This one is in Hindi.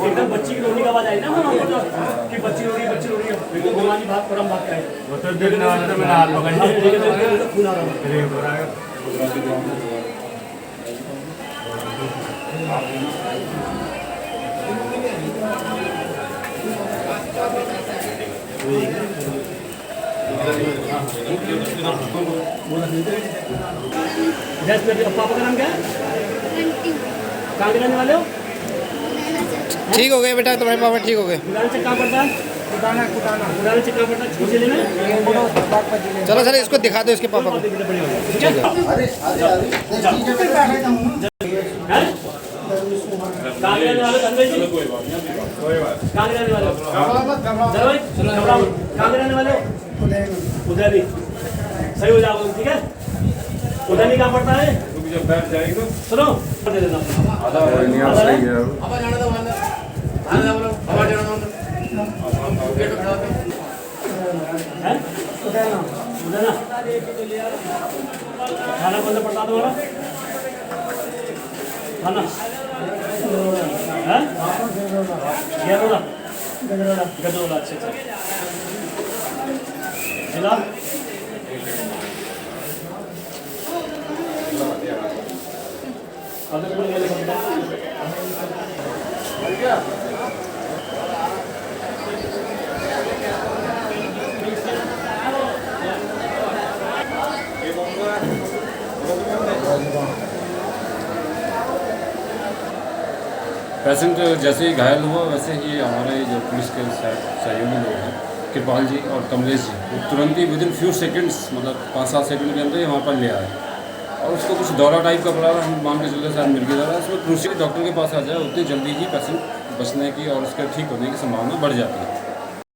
एकदम बच्ची की रोटी का आवाज आई ना कि बच्ची रो रही है बिल्कुल भगवान भाग परम भाग का है वो तो देखने वाले तो मैंने हाथ पकड़ लिया खून आ रहा है पापा का नाम क्या है? कहाँ के रहने वाले हो? ठीक हो गए बेटा, तुम्हारे पापा ठीक हो गए। से कहाँ पड़ता है? कुटाना से कहाँ पड़ता है? छू जिले में? चलो सर इसको दिखा दो इसके पापा को। कहाँ के रहने वाले धनवे जी? कहाँ के रहने वाले हो? कहाँ के रहने वाले हो? उदयनी। सही हो जाओगे ठीक है? उदयनी कहाँ पड़ता है? जब बैठ जाएगा सुनो दे देना आधा सही है अब जाना दो बंद आधा बोलो अब जाना बंद है उदयना खाना बंद पड़ता तुम्हारा खाना है गजरोला अच्छा जिला पेशेंट जैसे ही घायल हुआ वैसे ही हमारे जो पुलिस के सहयोगी लोग हैं कृपाल जी और कमलेश जी वो तुरंत ही विदिन फ्यू सेकंड्स मतलब 5-7 सेकंड के अंदर ही वहाँ पर ले आए और उसको कुछ दौरा टाइप का पड़ा हम मान के चलते शायद मिल गया उसमें क्रूशियल डॉक्टर के पास आ जाए उतनी जल्दी ही पेशेंट बचने की और उसके ठीक होने की संभावना बढ़ जाती है।